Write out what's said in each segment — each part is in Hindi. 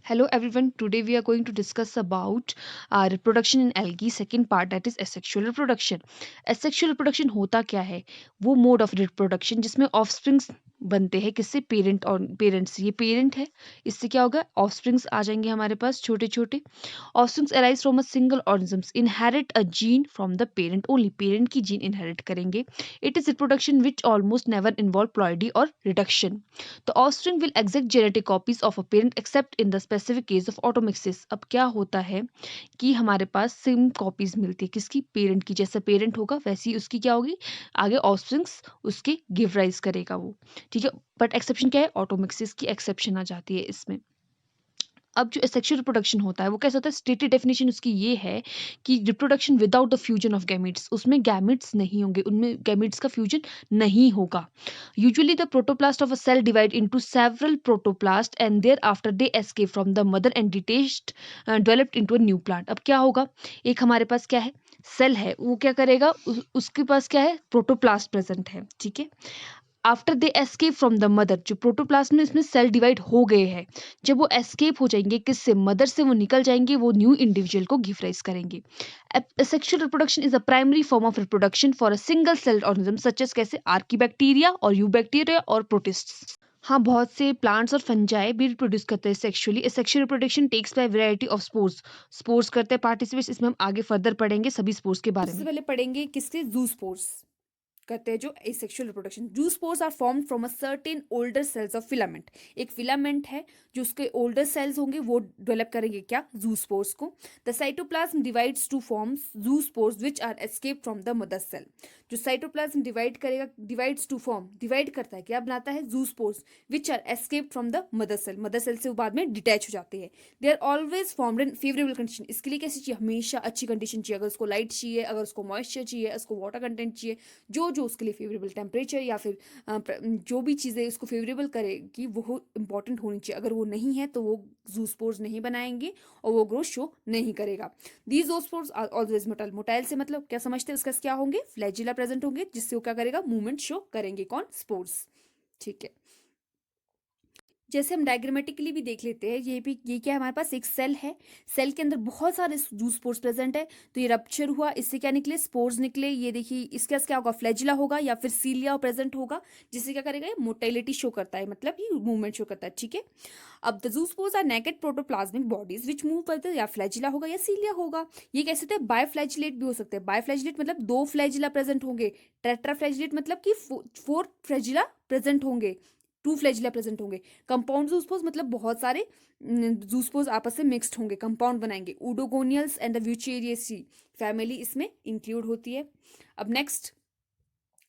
Hello everyone. Today we are going to discuss about reproduction in algae. Second part, that is asexual reproduction. Asexual reproduction होता क्या है? वो मोड ऑफ रिप्रोडक्शन जिसमें ऑफस्प्रिंग्स बनते हैं किससे? पेरेंट और पेरेंट से। ये पेरेंट है, इससे क्या होगा? ऑफस्प्रिंग्स आ जाएंगे हमारे पास छोटे छोटे। Offsprings arise from a single organism, inherit a gene from the parent only. Parent की जीन इनहेरिट करेंगे। It is reproduction which almost never involve ploidy और reduction. The offspring will exact genetic copies of a parent except in the specific case of automixis. अब क्या होता है कि हमारे पास सेम कॉपीज मिलती है किसकी? पेरेंट की। जैसा पेरेंट होगा वैसी उसकी क्या होगी? आगे ऑफस्प्रिंग्स उसके गिव राइज करेगा वो। ठीक है, बट एक्सेप्शन क्या है? ऑटोमिक्सिस की एक्सेप्शन आ जाती है इसमें। अब जो सेक्सुअल रिप्रोडक्शन होता है वो कैसा होता है? स्टेटेड डेफिनेशन उसकी ये है कि reproduction without the fusion of gametes. उसमें गैमेट्स नहीं होंगे, उनमें गैमेट्स का फ्यूजन नहीं होगा। Usually the protoplast of a cell divide into several protoplast and thereafter they escape from the mother and detached developed into a new plant. अब क्या होगा? एक हमारे पास क्या है? सेल है, वो क्या करेगा? उसके पास क्या है? प्रोटोप्लास्ट प्रेजेंट है। ठीक है, after they escape from the mother, जो प्रोटोप्लाज्म में इसमें सेल डिवाइड हो गए हैं, जब वो एस्केप हो जाएंगे किससे? मदर से वो निकल जाएंगे, वो न्यू इंडिविजुअल को गिव राइज करेंगे। Sexual reproduction is a primary form of reproduction for a single celled organism such as कैसे? आर्कीबैक्टीरिया और यूबैक्टीरिया और प्रोटिस्ट्स। हाँ, बहुत से प्लांट्स और फंजाई भी रिप्रोड्यूस करते हैं sexually. Sexual reproduction takes by variety of spores. Spores करते हैं पार्टिसिपेट्स। इसमें हम आगे फर्दर पढ़ेंगे सभी स्पोर्स के तो बारे सबसे में। पहले पढ़ेंगे किसके? जूस्पोर्स करते हैं जो asexual reproduction. Zoospores are formed from a certain older cells of filament. एक फिलामेंट है जो उसके ओल्डर सेल्स होंगे वो डेवलप करेंगे क्या? जूस्पोर्स को। The cytoplasm divides to forms zoospores which are escape from the mother cell. जो साइटोप्लाज्म डिवाइड करेगा, डिवाइड्स टू फॉर्म, डिवाइड करता है, क्या बनाता है? Zoospores which are escape from the mother cell. Mother cell से वो बाद में डिटैच हो जाते हैं। They are always formed in favourable condition. इसके लिए कैसी चाहिए? हमेशा अच्छी कंडीशन चाहिए। अगर उसको लाइट चाहिए, अगर उसको मॉइस्चर चाहिए, उसको वाटर कंटेंट चाहिए, जो जो उसके लिए फेवरेबल टेम्परेचर या फिर जो भी चीज़ें उसको फेवरेबल करेगी वो इंपॉर्टेंट होनी चाहिए। अगर वो नहीं है तो वो जूस्पोर्स नहीं बनाएंगे और वो ग्रोथ शो नहीं करेगा। These zoospores are always motile. Motile से मतलब क्या समझते हैं? उसका क्या होंगे? फ्लैजिला प्रेजेंट होंगे जिससे वो क्या करेगा? मूवमेंट शो करेंगे। कौन? स्पोर्स। ठीक है, जैसे हम डायग्रामेटिकली भी देख लेते हैं, ये भी, ये क्या है? हमारे पास एक सेल है। सेल के अंदर बहुत सारे जूस स्पोर्स प्रेजेंट है। तो ये रप्चर हुआ, इससे क्या निकले? स्पोर्स निकले। ये देखिए इसके क्या होगा? फ्लैजिला होगा या फिर सीलिया प्रेजेंट होगा, जिससे क्या करेगा? ये मोटाइलिटी शो करता है, मतलब ये मूवमेंट शो करता है। ठीक है, अब the zoospores are naked protoplasmic bodies which move करते हैं, या फ्लैजिला होगा या सीलिया होगा। ये कैसे होते हैं? बायफ्लैजिलेट भी हो सकते हैं। बायफ्लैजिलेट मतलब दो फ्लैजिला प्रेजेंट होंगे। टेट्राफ्लैजिलेट मतलब कि फोर फ्लैजिला प्रेजेंट होंगे, टू फ्लैजिला प्रेजेंट होंगे। कंपाउंड जूस्पोज मतलब बहुत सारे जूस्पोज आपस से मिक्स्ड होंगे, कंपाउंड बनाएंगे। उडोगोनियल्स एंड द व्यूचेरिएसी फैमिली इसमें इंक्लूड होती है। अब नेक्स्ट,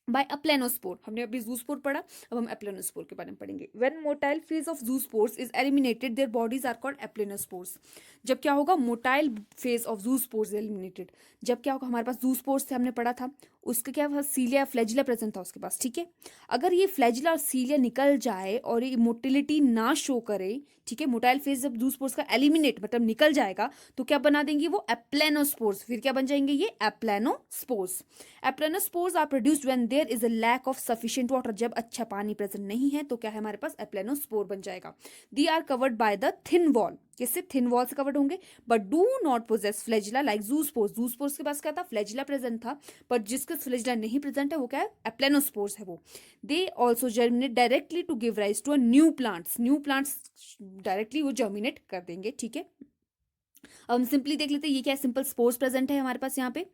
बाय अप्लेनोस्पोर। हमने अभी जूस्पोर पढ़ा, अब हम एप्लेनोस्पोर के बारे में पढ़ेंगे। When motile phase of zoospores is eliminated their bodies are called aplanospores. जब क्या होगा? Motile phase of zoospores eliminated, जब क्या होगा? हमारे पास जूस्पोर्स थे, हमने पढ़ा था, उसका क्या था? सीलिया फ्लैजिला प्रेजेंट था उसके पास। ठीक है, अगर ये फ्लैजिला और सीलिया निकल जाए और ये मोटिलिटी ना शो करे, ठीक है, मोटाइल फेज जब जूस्पोर्स का एलिमिनेट मतलब निकल जाएगा, तो क्या बना देंगे? वो एप्लेनोस्पोर्स। फिर क्या बन जाएंगे? ये aplanospores. Aplanospores are produced when there is a lack of sufficient water. जब अच्छा पानी प्रेजेंट नहीं है तो क्या है? हमारे पास एप्लेनोस्पोर बन जाएगा। They are covered by the thin wall. किससे? थिन वॉल से कवर्ड होंगे, but do not possess flagella like zoospores. Zoospores के पास क्या था? फ्लैजिला प्रेजेंट था, पर जिसके फ्लैजिला नहीं प्रेजेंट है वो क्या है? एप्लेनोस्पोर्स है वो। They also germinate directly to give rise to a new plants. New plants directly वो जर्मिनेट कर देंगे। ठीक है, अब हम सिंपली देख लेते हैं ये क्या है? सिंपल स्पोर्स प्रेजेंट है हमारे पास यहाँ पे,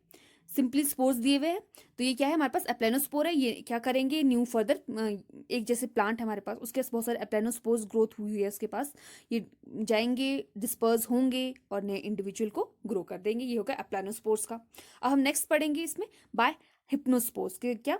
सिंपली स्पोर्स दिए हुए हैं। तो ये क्या है? हमारे पास एप्लेनोस्पोर है। ये क्या करेंगे? न्यू फर्दर एक जैसे प्लांट है हमारे पास, उसके पास बहुत सारे एप्लेनोस्पोर्स ग्रोथ हुई है उसके पास, ये जाएंगे, डिस्पर्स होंगे और नए इंडिविजुअल को ग्रो कर देंगे। ये होगा एप्लेनोस्पोर्स का। अब हम नेक्स्ट पढ़ेंगे इसमें बाय हिप्नोस्पोर्स के। क्या?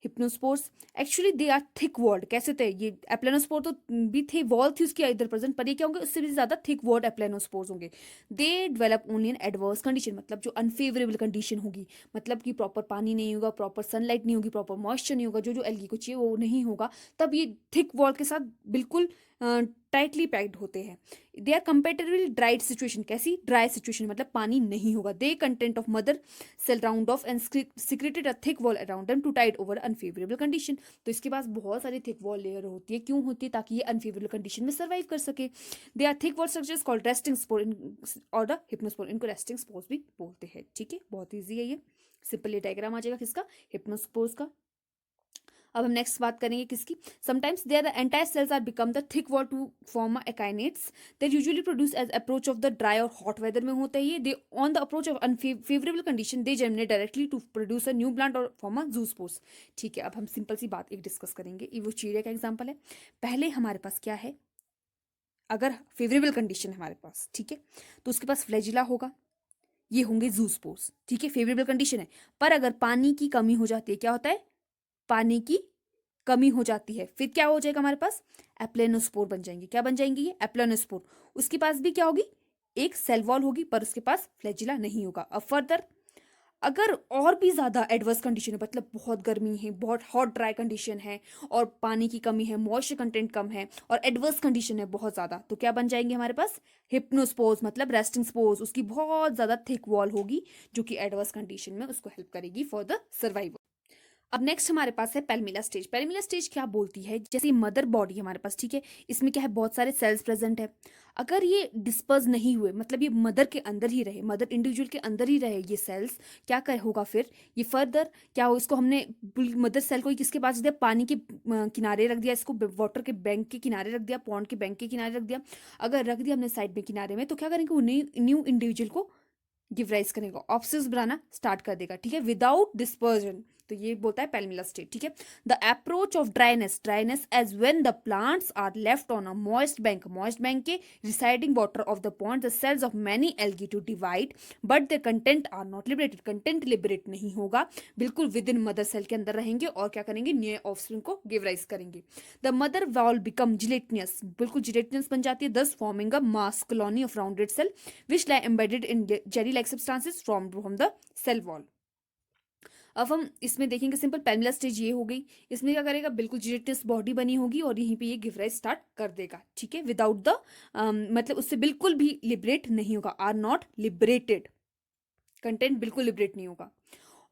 Hypnospores actually they are thick walled. कैसे थे ये? एप्लेनोस्पोर तो भी थे, वॉल थी उसकी इधर प्रेजेंट, पर ये क्या होंगे? उससे भी ज्यादा थिक वर्ड एप्लेनोस्पोर्स होंगे। They develop only in adverse condition, मतलब जो अनफेवरेबल कंडीशन होगी, मतलब कि प्रॉपर पानी नहीं होगा, प्रॉपर सनलाइट नहीं होगी, प्रॉपर मॉइस्चर नहीं होगा, जो जो एल्गी को चाहिए वो नहीं होगा, तब ये थिक वॉल के साथ बिल्कुल टाइटली पैक्ड होते हैं। They are comparatively dried situation, कैसी ड्राई सिचुएशन मतलब पानी नहीं होगा। The content of mother cell round off and secreted a thick wall around them to tide over unfavourable condition. तो इसके पास बहुत सारी थिक वॉल लेयर होती है, क्यों होती है? ताकि ये अनफेवरेबल कंडीशन में सर्वाइव कर सके। They are thick wall structures called resting spore और द हिप्नोस्पोर, इनको रेस्टिंग स्पोर्स भी बोलते हैं। ठीक है, बहुत ईजी है ये, सिंपल ये डायग्राम आ जाएगा किसका? हिप्नोस्पोर्स का। अब हम नेक्स्ट बात करेंगे किसकी? Sometimes there the entire cells are become the thick wall to form akinetes. They usually produce as approach of the dry और हॉट वेदर में होता है ये। They on the approach of unfavourable condition they germinate directly to produce a new plant और फॉर्म अ जूस्पोर्स। ठीक है, अब हम सिंपल सी बात एक डिस्कस करेंगे। ये वो चीड़े का एग्जाम्पल है। पहले हमारे पास क्या है? अगर फेवरेबल कंडीशन है हमारे पास, ठीक है, तो उसके पास फ्लैजिला होगा, ये होंगे जूस्पोर्स। ठीक है, फेवरेबल कंडीशन है। पर अगर पानी की कमी हो जाती है, क्या होता है? पानी की कमी हो जाती है, फिर क्या हो जाएगा हमारे पास? एप्लेनोस्पोर बन जाएंगे। क्या बन जाएंगे? ये एप्लेनोस्पोर। उसके पास भी क्या होगी? एक सेल वॉल होगी, पर उसके पास फ्लैजिला नहीं होगा। अब फर्दर अगर और भी ज्यादा एडवर्स कंडीशन है, मतलब बहुत गर्मी है, बहुत हॉट ड्राई कंडीशन है और पानी की कमी है, मॉइस्चर कंटेंट कम है और एडवर्स कंडीशन है बहुत ज्यादा, तो क्या बन जाएंगे हमारे पास? हिप्नोस्पोर्स, मतलब रेस्टिंग स्पोर्स। उसकी बहुत ज्यादा थिक वॉल होगी जो कि एडवर्स कंडीशन में उसको हेल्प करेगी फॉर द सर्वाइवल। अब नेक्स्ट हमारे पास है पेल्मिला स्टेज। पेल्मिला स्टेज क्या बोलती है? जैसे मदर बॉडी हमारे पास, ठीक है, इसमें क्या है? बहुत सारे सेल्स प्रेजेंट है। अगर ये डिस्पर्स नहीं हुए, मतलब ये मदर के अंदर ही रहे, मदर इंडिविजुअल के अंदर ही रहे ये सेल्स, क्या कर होगा फिर? ये फर्दर क्या हो? इसको हमने मदर सेल को किसके पास रख दिया? पानी के किनारे रख दिया, इसको वाटर के बैंक के किनारे रख दिया, पॉन्ड के बैंक के किनारे रख दिया। अगर रख दिया हमने साइड में किनारे में, तो क्या करेंगे? वो न्यू इंडिविजुअल को गिव राइज करेगा, ऑप्सिस बनाना स्टार्ट कर देगा। ठीक है, विदाउट डिस्पर्जन। तो ये बोलता है पेल्मिला स्टेट। ठीक है, the approach of dryness, dryness as when the plants are left on a moist bank, moist bank के receding water of the pond, the cells of many algae to divide but the content are not liberated. Content liberate नहीं होगा, बिल्कुल विद इन मदर सेल के अंदर रहेंगे और क्या करेंगे? न्यू ऑफस्प्रिंग को गिव राइज करेंगे। The mother wall become gelatinous, बिल्कुल जिलेटिनस बन जाती है, thus forming a mass colony of rounded cell which lie embedded in jelly like substances formed from the cell wall। अब हम इसमें देखेंगे सिंपल पेल्मिला स्टेज ये हो गई। इसमें क्या करेगा? बिल्कुल जिलेटिनस बॉडी बनी होगी और यहीं पे ये गिव राइज स्टार्ट कर देगा। ठीक है, विदाउट द मतलब उससे बिल्कुल भी लिबरेट नहीं होगा, आर नॉट लिबरेटेड, कंटेंट बिल्कुल लिबरेट नहीं होगा।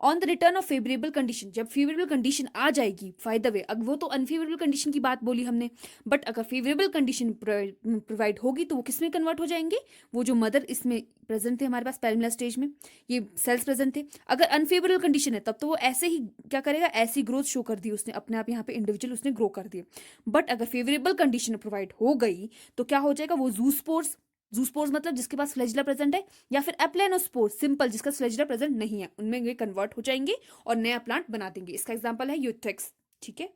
On the return of favourable condition, जब फेवरेबल कंडीशन आ जाएगी, बाय द वे अब वो तो अनफेवरेबल कंडीशन की बात बोली हमने, बट अगर फेवरेबल कंडीशन प्रोवाइड होगी तो वो किस में कन्वर्ट हो जाएंगे? वो जो मदर इसमें प्रेजेंट थे हमारे पास पेल्मिला स्टेज में, ये सेल्स प्रेजेंट थे। अगर अनफेवरेबल कंडीशन है तब तो वो ऐसे ही क्या करेगा? ऐसी ग्रोथ शो कर दी उसने अपने आप, यहाँ पे इंडिविजुअल उसने ग्रो कर दिए। बट अगर फेवरेबल कंडीशन प्रोवाइड हो गई तो क्या हो जाएगा? वो जूस्पोर्स, जूस्पोर्स मतलब जिसके पास फ्लैजिला प्रेजेंट है, या फिर एप्लेनोस्पोर सिंपल जिसका फ्लैजिला प्रेजेंट नहीं है, उनमें ये कन्वर्ट हो जाएंगे और नया प्लांट बना देंगे। इसका एग्जांपल है यूथेक्स। ठीक है,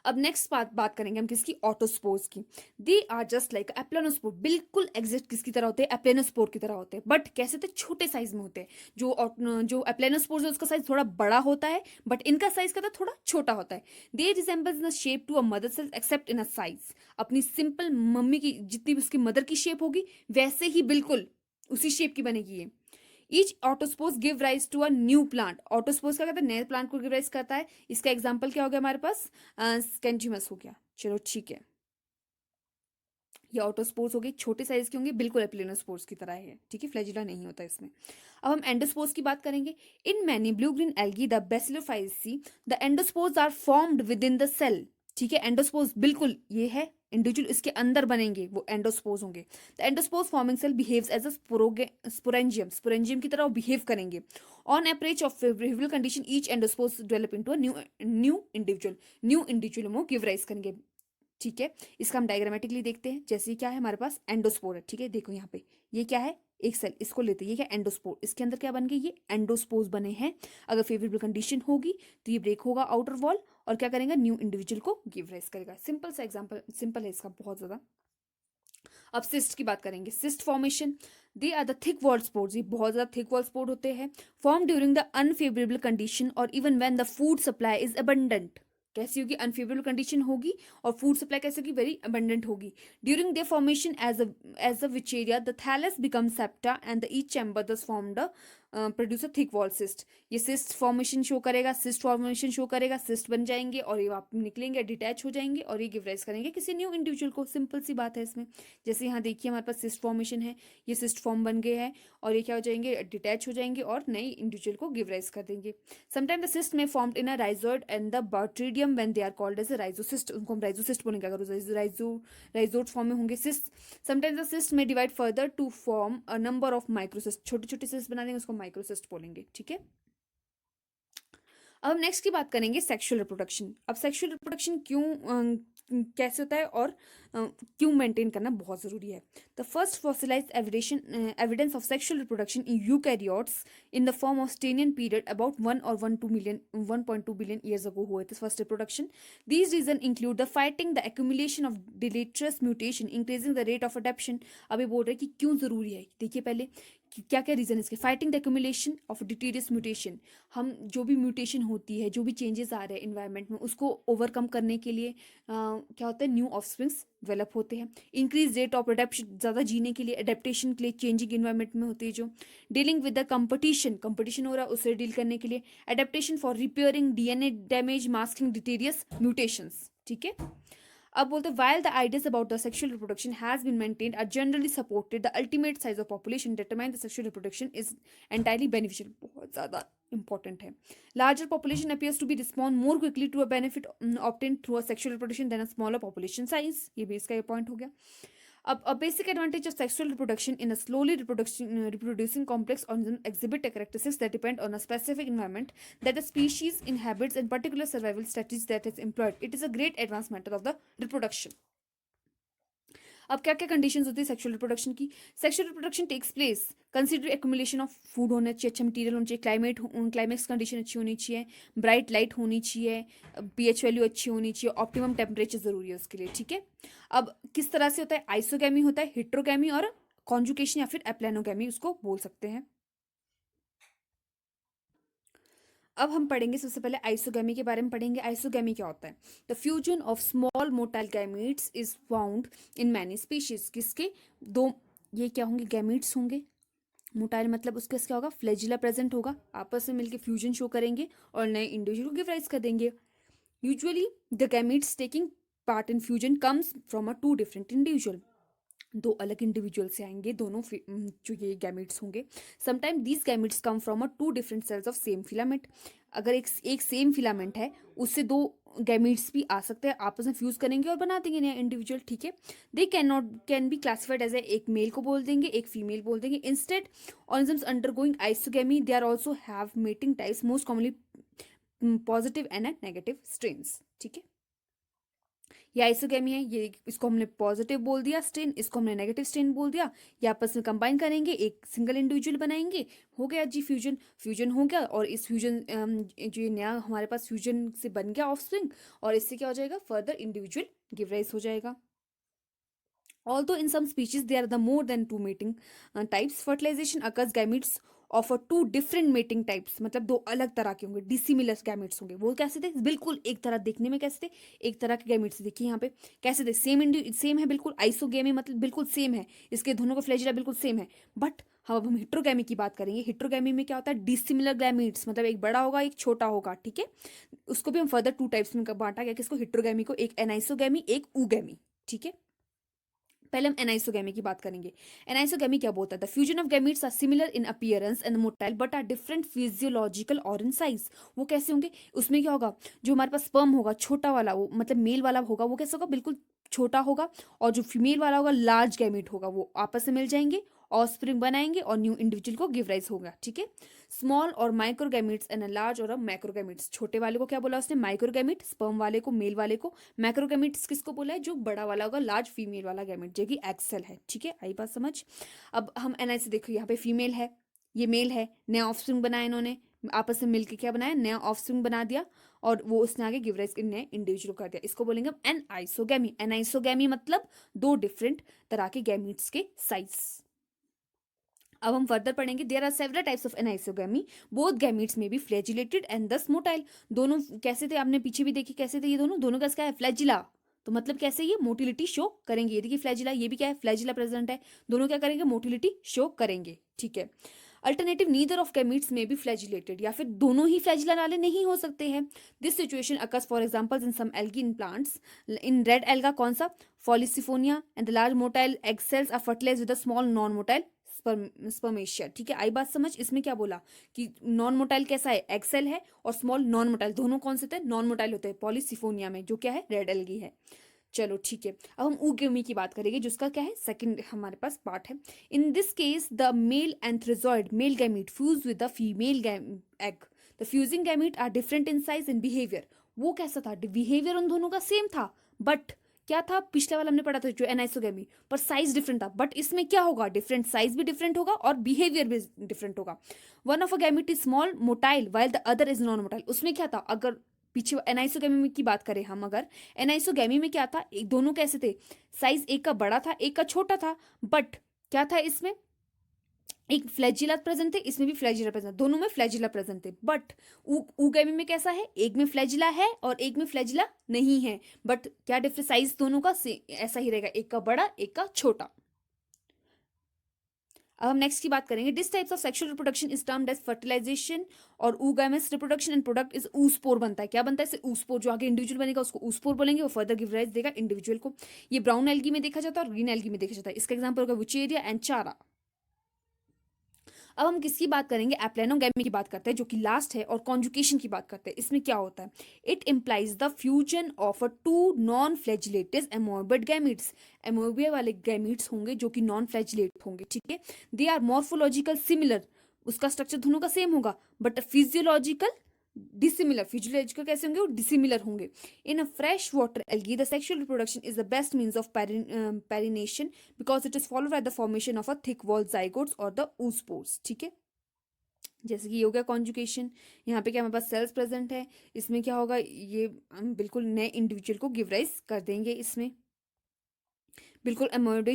अब नेक्स्ट बात करेंगे हम किसकी? ऑटोस्पोर्स की। They are just like aplanospore, बिल्कुल एग्जैक्ट किसकी तरह होते हैं? एप्लेनोस्पोर की तरह होते हैं, बट कैसे होते हैं? छोटे साइज में होते हैं। जो एप्लेनोस्पोर है उसका साइज थोड़ा बड़ा होता है, बट इनका साइज क्या होता है? थोड़ा छोटा होता है। They resembles the shape to a mother cell except in a size, अपनी सिंपल मम्मी की जितनी भी उसकी मदर की शेप होगी वैसे ही बिल्कुल उसी शेप की बनेगी ये। Each autospore give rise to a new plant. Autospore क्या करता है? नए प्लांट को गिव राइज करता है। इसका एग्जाम्पल क्या हो गया हमारे पास? स्केंजिमस हो गया। चलो ठीक है, ये ऑटोस्पोर्स हो गए, छोटे साइज के होंगे, बिल्कुल एप्लेनोस्पोर्स की तरह है। ठीक है, फ्लैजिला नहीं होता इसमें। अब हम एंडोस्पोर्स की बात करेंगे। In many blue green algae the Bacillariophyceae the endospores are formed within the cell. ठीक है, एंडोस्पोर्स बिल्कुल ये है इंडिविजुअल, इसके अंदर बनेंगे, वो एंडोस्पोर्स होंगे। The endospores forming cell behaves as a sporangium, sporangium की तरह वो बिहेव करेंगे। On approach of favourable condition each endospores develop into a new individual वो गिव राइज करेंगे। ठीक है, इसका हम डायग्रामेटिकली देखते हैं। जैसे क्या है हमारे पास? एंडोस्पोर है। ठीक है, देखो यहाँ पे ये क्या है? एक सेल, इसको लेते हैं, ये क्या? एंडोस्पोर। इसके अंदर क्या बन गए? ये एंडोस्पोर्स बने हैं। अगर फेवरेबल कंडीशन होगी तो ये ब्रेक होगा आउटर वॉल और क्या करेंगे? न्यू इंडिविजुअल को गिव राइज करेगा। सिंपल सा एग्जांपल, सिंपल है इसका बहुत ज्यादा। अब सिस्ट की बात करेंगे। Cyst formation, they are the thick wall spores, ये बहुत ज्यादा थिक वॉल स्पोर होते हैं। Form during the unfavourable condition और even when the food supply is abundant. कैसी होगी? अनफेवरेबल कंडीशन होगी और फूड सप्लाई कैसे होगी? वेरी अबंडेंट होगी। During their formation as a Vaucheria the thallus become septa and the each chamber thus formed produce a thick wall cyst. ये सिस्ट फॉर्मेशन शो करेगा, सिस्ट फॉर्मेशन शो करेगा, सिस्ट बन जाएंगे और ये आप निकलेंगे, डिटैच हो जाएंगे और ये गिव राइज करेंगे किसी न्यू इंडिविजुअल को। सिंपल सी बात है इसमें। जैसे यहाँ देखिए हमारे पास सिस्ट फॉर्मेशन है, ये सिस्ट फॉर्म बन गए हैं और ये क्या हो जाएंगे, डिटैच हो जाएंगे और नई इंडिविजुअल को गिव राइज कर देंगे। Sometime the cyst may formed in a rhizoid and the batredium when they are called as a rhizocyst। उनको हम rhizocyst बोलेंगे अगर rhizode फॉर्म में होंगे cyst। sometimes the cyst may divide further to form a number of microcysts। छोटे छोटे cyst बना देंगे, उसको माइक्रोसिस्ट बोलेंगे। ठीक है, अब हम नेक्स्ट की बात करेंगे सेक्सुअल रिप्रोडक्शन। अब सेक्सुअल रिप्रोडक्शन कैसे होता है और क्यों मेंटेन करना बहुत ज़रूरी है। The first fossilised evidence of sexual reproduction in eukaryotes in the form of Stenian period about 1.2 billion years ago हुए थे first reproduction. These reason include the fighting the accumulation of deleterious mutation increasing the rate of adaptation. अभी बोल रहे हैं कि क्यों ज़रूरी है, देखिए पहले क्या क्या रीजन इसके। Fighting the accumulation of deleterious mutation, हम जो भी म्यूटेशन होती है, जो भी चेंजेस आ रहे हैं इन्वायरमेंट में, उसको ओवरकम करने के लिए क्या होता है, न्यू ऑफस्प्रिंग्स डेवलप होते हैं। इंक्रीज रेट ऑफ अडेप्शन, ज़्यादा जीने के लिए, अडेप्टेशन के लिए चेंजिंग इन्वायरमेंट में होती है जो। डीलिंग विद द कंपटीशन हो रहा है उससे डील करने के लिए। Adaptation for repairing DNA damage, masking deleterious mutations. ठीक है, अब बोलते हैं while the ideas about the sexual reproduction has been maintained are generally supported, the ultimate size of population determine the sexual reproduction is entirely beneficial। बहुत ज़्यादा important है। Larger population appears to be respond more quickly to a benefit obtained through a sexual reproduction than a smaller population size। ये भी इसका point हो गया। अब a basic advantage of sexual reproduction in a slowly reproducing complex organism exhibit characteristics that depend on a specific environment that the species inhabits and particular survival strategies that is employed। It is a great advanced method of the reproduction। अब क्या क्या कंडीशंस होती है सेक्सुअल रिप्रोडक्शन की। Sexual reproduction takes place consider accumulation of food होना चाहिए, अच्छा मटेरियल होना चाहिए, क्लाइमेक्स कंडीशन अच्छी होनी चाहिए, ब्राइट लाइट होनी चाहिए, पीएच वैल्यू अच्छी होनी चाहिए, ऑप्टिमम टेम्परेचर जरूरी है उसके लिए। ठीक है, अब किस तरह से होता है, आइसोगैमी होता है, हिट्रोगैमी और कॉन्जुकेशन या फिर एप्लेनोगैमी उसको बोल सकते हैं। अब हम पढ़ेंगे सबसे पहले आइसोगैमी के बारे में पढ़ेंगे। आइसोगैमी क्या होता है, the fusion of small motile gametes is found in many species. किसके, दो ये क्या होंगे, गैमीट्स होंगे। मोटाइल मतलब उसके क्या होगा, फ्लैजिला प्रेजेंट होगा, आपस में मिलकर फ्यूजन शो करेंगे और नए इंडिविजुअल को गिव राइज कर देंगे। Usually the gametes taking part in fusion comes from a two different individual. दो अलग इंडिविजुअल से आएंगे दोनों जो ये गैमेट्स होंगे। Sometime these gametes come from a two different cells of same filament. अगर एक सेम फिलामेंट है उससे दो गैमेट्स भी आ सकते हैं, आपस में फ्यूज करेंगे और बना देंगे नया इंडिविजुअल। ठीक है, they can be classified as एक मेल को बोल देंगे, एक फीमेल बोल देंगे। Instead organisms undergoing isogamy they are also have mating types, most commonly positive and negative strains. ठीक है, ये आइसोगैमी है, ये इसको हमने पॉजिटिव बोल दिया स्ट्रेन, इसको हमने नेगेटिव स्ट्रेन बोल दिया। ये आपस में कंबाइन करेंगे, एक सिंगल इंडिविजुअल बनाएंगे, हो गया जी फ्यूजन हो गया। और इस फ्यूजन जो ये नया हमारे पास फ्यूजन से बन गया ऑफस्प्रिंग, और इससे क्या हो जाएगा, फर्दर इंडिविजुअल गिव राइज हो जाएगा। Although in some species there are the more than two mating types, fertilization occurs gametes of a two different mating types। मतलब दो अलग तरह के होंगे, डिसिमिलर गैमेट्स होंगे। वो कैसे थे, बिल्कुल एक तरह दिखने में कैसे थे, एक तरह के गैमेट्स। देखिए यहाँ पे कैसे थे, सेम है बिल्कुल। आइसोगेमी मतलब बिल्कुल सेम है, इसके दोनों का फ्लैजिला बिल्कुल सेम है। बट अब हम हिट्रोगैमी की बात करेंगे। हिट्रोगैमी में क्या होता है, डिसिमिलर गैमेट्स, मतलब एक बड़ा होगा एक छोटा होगा। ठीक है, उसको भी हम फर्दर टू टाइप्स में बांटा गया, किसको, हिट्रोगैमी को, एक एनाइसोगैमी एक ऊगैमी। ठीक है, पहले हम एनाइसोगैमी की बात करेंगे। एनाइसोगैमी क्या बोलता है, the fusion of gametes are similar in appearance and motile but are different physiological और इन साइज। वो कैसे होंगे, उसमें क्या होगा, जो हमारे पास स्पर्म होगा छोटा वाला, वो मतलब मेल वाला होगा, वो कैसे होगा, बिल्कुल छोटा होगा। और जो फीमेल वाला होगा लार्ज गैमीट होगा, वो आपस में मिल जाएंगे, ऑफस्प्रिंग बनाएंगे और न्यू इंडिविजुअल को गिव राइज होगा। ठीक है, स्मॉल और माइक्रोगैमिट्स एंड लार्ज और मैक्रोगैमिट्स। छोटे वाले को क्या बोला उसने, माइक्रोगैमिट, स्पर्म वाले को, मेल वाले को। मैक्रोगैमिट्स किसको बोला है, जो बड़ा वाला होगा, लार्ज फीमेल वाला गैमिट, जो कि एक्सेल है। ठीक है, आई बात समझ। अब हम एनआई देखो, यहाँ पे फीमेल है, ये मेल है, नया ऑफस्प्रिंग बनाया इन्होंने, आपस में मिलकर क्या बनाया, नया ऑफस्प्रिंग बना दिया और वो उसने आगे गिव राइज नए इंडिविजुअल कर दिया। इसको बोलेंगे हम एनाइसोगैमी। एनाइसोगैमी मतलब दो डिफरेंट तरह के गैमिट्स के साइज। अब हम फर्दर पढ़ेंगे, there are several types of anisogamy, both gametes में be flagellated and thus motile. दोनों कैसे थे, आपने पीछे भी देखी कैसे थे, ये दोनों का क्या है, फ्लैजिला। तो मतलब कैसे ये मोटिलिटी शो करेंगे। ये देखिए फ्लैजिला, ये भी क्या है, फ्लैजिला प्रेजेंट है, दोनों क्या करेंगे, मोटिलिटी शो करेंगे। ठीक है, अल्टरनेटिव नीदर ऑफ गैमीट्स में बी फ्लैजिलेटेड, या फिर दोनों ही फ्लैजिला वाले नहीं हो सकते हैं। This situation occurs for examples in some algae in plants. In red alga कौन सा, Polysiphonia, and the large motile egg cells are fertilised with a small non motile spermatia. ठीक है, आई बात समझ। इसमें क्या बोला कि नॉन मोटाइल कैसा है, एग सेल है, और स्मॉल नॉन मोटाइल, दोनों कौन से थे, नॉन मोटाइल होते हैं पॉलिसिफोनिया में, जो क्या है, रेड एल्गी है। चलो ठीक है, अब हम ऊगेमी की बात करेंगे, जिसका क्या है, सेकंड हमारे पास पार्ट है। In this case the male antherozoid male gamete fuse with the female egg. The fusing gamete are different in size and behaviour. वो कैसा था, बिहेवियर उन दोनों का सेम था, बट क्या था, पिछले वाला हमने पढ़ा था जो एनाइसोगेमी, पर साइज डिफरेंट था। बट इसमें क्या होगा, डिफरेंट साइज भी डिफरेंट होगा और बिहेवियर भी डिफरेंट होगा। One of a gamete is small motile while the other is non motile. उसमें क्या था, अगर पीछे एनाइसोगेमी की बात करें हम, अगर एनाइसोगेमी में क्या था, दोनों कैसे थे, साइज एक का बड़ा था एक का छोटा था, बट क्या था, इसमें एक फ्लैजिला प्रेजेंट थे, इसमें भी फ्लैजिला प्रेजेंट, दोनों में फ्लैजिला प्रेजेंट थे। बट ऊगेमी में कैसा है, एक में फ्लैजिला है और एक में फ्लैजिला नहीं है, बट क्या डिफरेंस, साइज दोनों का ऐसा ही रहेगा, एक का बड़ा एक का छोटा। अब हम नेक्स्ट की बात करेंगे। This types of sexual reproduction is termed as fertilisation और oogamous reproduction, and product is oospore बनता है। क्या बनता है, इससे ऊस्पोर, जो आगे इंडिविजुअल बनेगा उसको ऊस्पोर बोलेंगे, वो फर्दर गिव राइज देगा इंडिविजुअल को। ये ब्राउन एल्गी में देखा जाता है और ग्रीन एल्गी में देखा जाता है। इसका एग्जांपल होगा वुचेरिया एंड चारा। अब हम किसकी बात करेंगे, एप्लेनोगैमी की बात करते हैं, जो कि लास्ट है, और कॉन्जुकेशन की बात करते हैं। इसमें क्या होता है, it implies the fusion of a two non flagellated amoeboid gametes. Amoeba वाले गैमीट्स होंगे जो कि नॉन फ्लैजिलेट होंगे, ठीक है। दे आर मॉर्फोलॉजिकल सिमिलर, उसका स्ट्रक्चर दोनों का सेम होगा, बट फिजियोलॉजिकल डिसिमिलर। फिजियोलॉजिकल कैसे होंगे, वो डिसिमिलर होंगे। In a fresh water algae the sexual reproduction is the best means of perennation because it is followed by the formation of a thick wall zygotes और द oospores। ठीक है, जैसे कि ये हो गया कॉन्जुकेशन। यहाँ पे क्या हमारे पास सेल्स प्रेजेंट है, इसमें क्या होगा, ये हम बिल्कुल नए इंडिविजुअल को गिव राइज कर देंगे। इसमें बिल्कुल अमोइड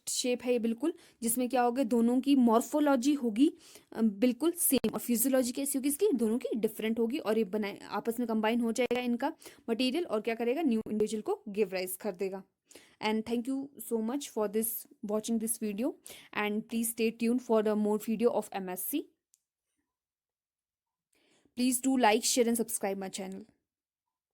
शेप है ये बिल्कुल, जिसमें क्या होगा, दोनों की मॉर्फोलॉजी होगी बिल्कुल सेम, और फिजियोलॉजी कैसी होगी इसकी, दोनों की डिफरेंट होगी, और ये बनाए आपस में कंबाइन हो जाएगा इनका मटेरियल, और क्या करेगा, न्यू इंडिविजुअल को गिव राइज कर देगा। And thank you so much for this watching this video, and please stay tuned for the more video of MSc. Please do like, share and subscribe my channel.